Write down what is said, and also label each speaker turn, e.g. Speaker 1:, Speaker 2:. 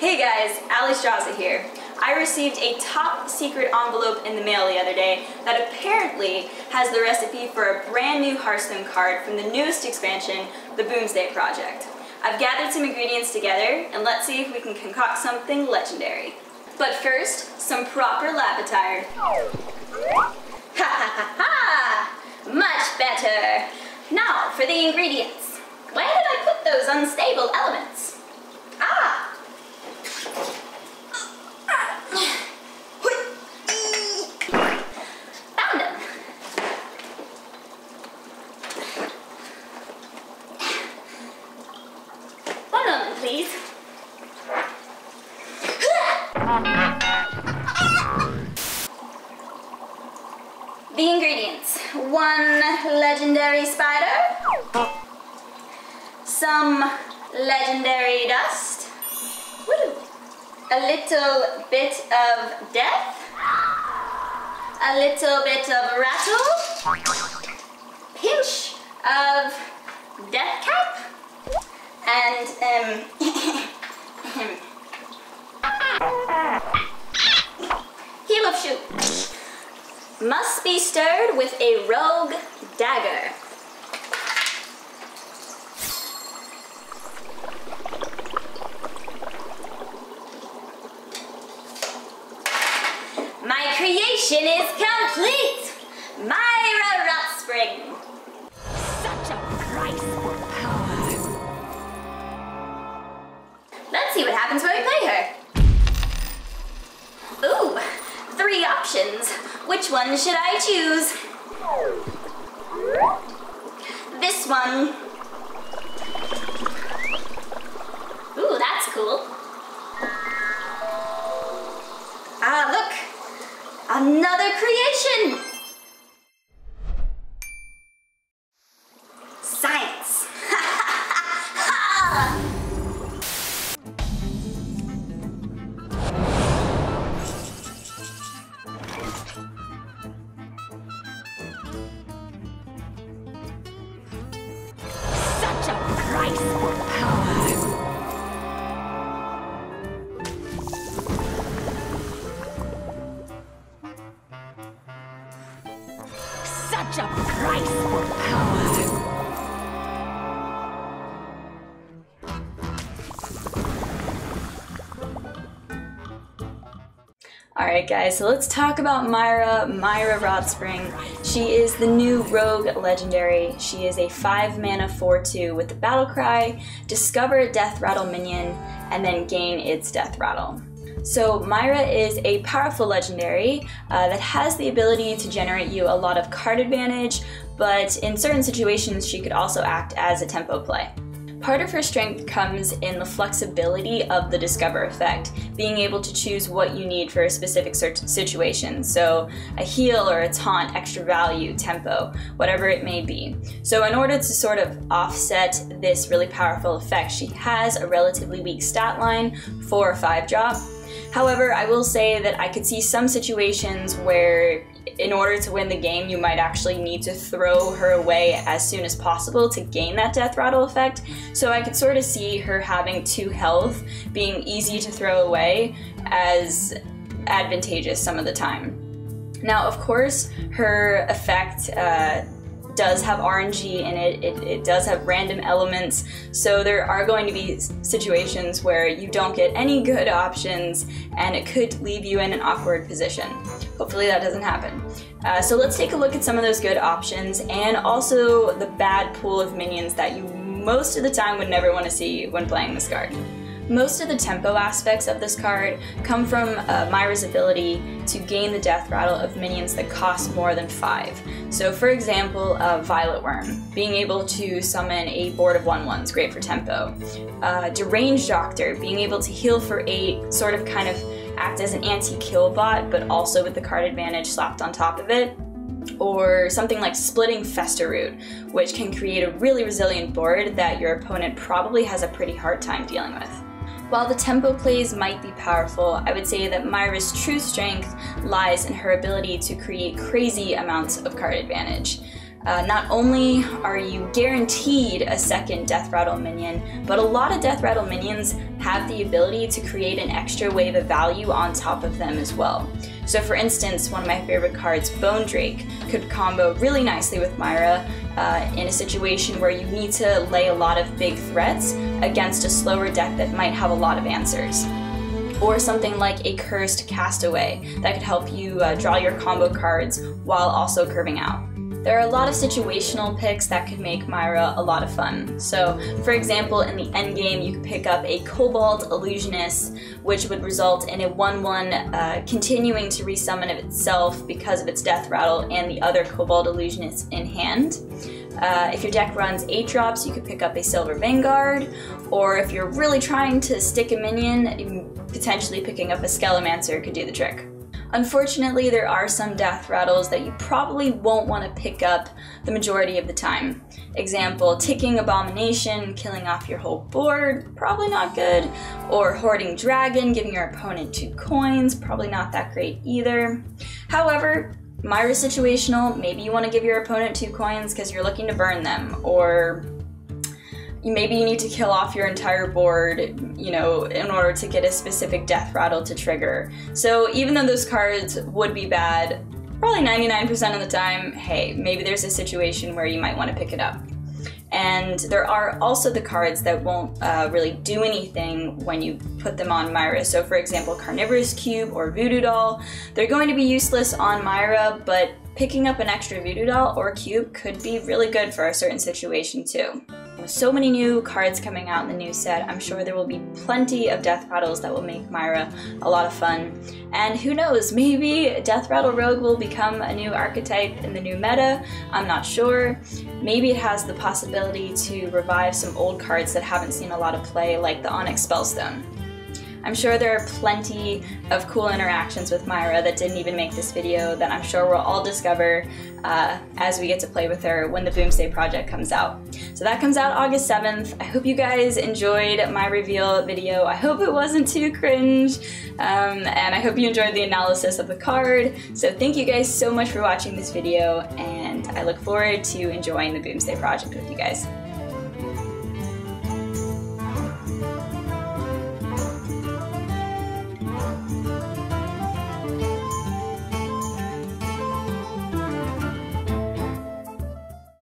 Speaker 1: Hey guys, Alliestrasza here. I received a top secret envelope in the mail the other day that apparently has the recipe for a brand new Hearthstone card from the newest expansion, the Boomsday Project. I've gathered some ingredients together and let's see if we can concoct something legendary. But first, some proper lab attire. Ha ha ha ha! Much better! Now for the ingredients. Where did I put those unstable elements? Ah! Found them! One moment, please. The ingredients. 1 legendary spider, some legendary dust, woo, a little bit of death, a little bit of rattle, pinch of death cap, and heel of shoe. Must be stirred with a rogue dagger. My creation is complete! Myra Rotspring.
Speaker 2: Such a price for power.
Speaker 1: Let's see what happens when we play her. Ooh, 3 options. Which one should I choose? This one. Ooh, that's cool. Ah, look! Another creation! Science!
Speaker 2: Such a price for power. Such a price for power.
Speaker 1: Alright guys, so let's talk about Myra Rotspring. She is the new rogue legendary. She is a 5 mana 4/2 with the battle cry, discover a death rattle minion, and then gain its death rattle. So Myra is a powerful legendary that has the ability to generate you a lot of card advantage, but in certain situations she could also act as a tempo play. Part of her strength comes in the flexibility of the Discover effect, being able to choose what you need for a specific situation. So a heal or a taunt, extra value, tempo, whatever it may be. So in order to sort of offset this really powerful effect, she has a relatively weak stat line for a 5-drop. However, I will say that I could see some situations where in order to win the game, you might actually need to throw her away as soon as possible to gain that death rattle effect. So I could sort of see her having 2 health being easy to throw away as advantageous some of the time. Now, of course, her effect does have RNG in it, it does have random elements, so there are going to be situations where you don't get any good options and it could leave you in an awkward position. Hopefully that doesn't happen. So let's take a look at some of those good options and also the bad pool of minions that you most of the time would never want to see when playing this card. Most of the tempo aspects of this card come from Myra's ability to gain the death rattle of minions that cost more than 5. So for example, Violet Worm, being able to summon a board of 1/1s, great for tempo. Deranged Doctor, being able to heal for 8, sort of kind of act as an anti-kill bot, but also with the card advantage slapped on top of it. Or something like Splitting Fester Root, which can create a really resilient board that your opponent probably has a pretty hard time dealing with. While the tempo plays might be powerful, I would say that Myra's true strength lies in her ability to create crazy amounts of card advantage. Not only are you guaranteed a second Death Rattle minion, but a lot of Death Rattle minions have the ability to create an extra wave of value on top of them as well. So for instance, one of my favorite cards, Bone Drake, could combo really nicely with Myra in a situation where you need to lay a lot of big threats against a slower deck that might have a lot of answers. Or something like a Cursed Castaway that could help you draw your combo cards while also curving out. There are a lot of situational picks that could make Myra a lot of fun. So, for example, in the endgame, you could pick up a Cobalt Illusionist, which would result in a 1/1 continuing to resummon of itself because of its Death Rattle and the other Cobalt Illusionists in hand. If your deck runs 8 drops, you could pick up a Silver Vanguard, or if you're really trying to stick a minion, potentially picking up a Skelemancer could do the trick. Unfortunately, there are some Death Rattles that you probably won't want to pick up the majority of the time. Example, Ticking Abomination, killing off your whole board, probably not good. Or Hoarding Dragon, giving your opponent 2 coins, probably not that great either. However, Myra's situational, maybe you want to give your opponent 2 coins because you're looking to burn them, or maybe you need to kill off your entire board, you know, in order to get a specific Death Rattle to trigger. So even though those cards would be bad, probably 99% of the time, hey, maybe there's a situation where you might want to pick it up. And there are also the cards that won't really do anything when you put them on Myra. So for example, Carnivorous Cube or Voodoo Doll, they're going to be useless on Myra, but picking up an extra Voodoo Doll or Cube could be really good for a certain situation too. With so many new cards coming out in the new set, I'm sure there will be plenty of Death Rattles that will make Myra a lot of fun. And who knows, maybe Death Rattle Rogue will become a new archetype in the new meta, I'm not sure. Maybe it has the possibility to revive some old cards that haven't seen a lot of play, like the Onyx Spellstone. I'm sure there are plenty of cool interactions with Myra that didn't even make this video that I'm sure we'll all discover as we get to play with her when the Boomsday Project comes out. So that comes out August 7th. I hope you guys enjoyed my reveal video. I hope it wasn't too cringe, and I hope you enjoyed the analysis of the card. So thank you guys so much for watching this video, and I look forward to enjoying the Boomsday Project with you guys.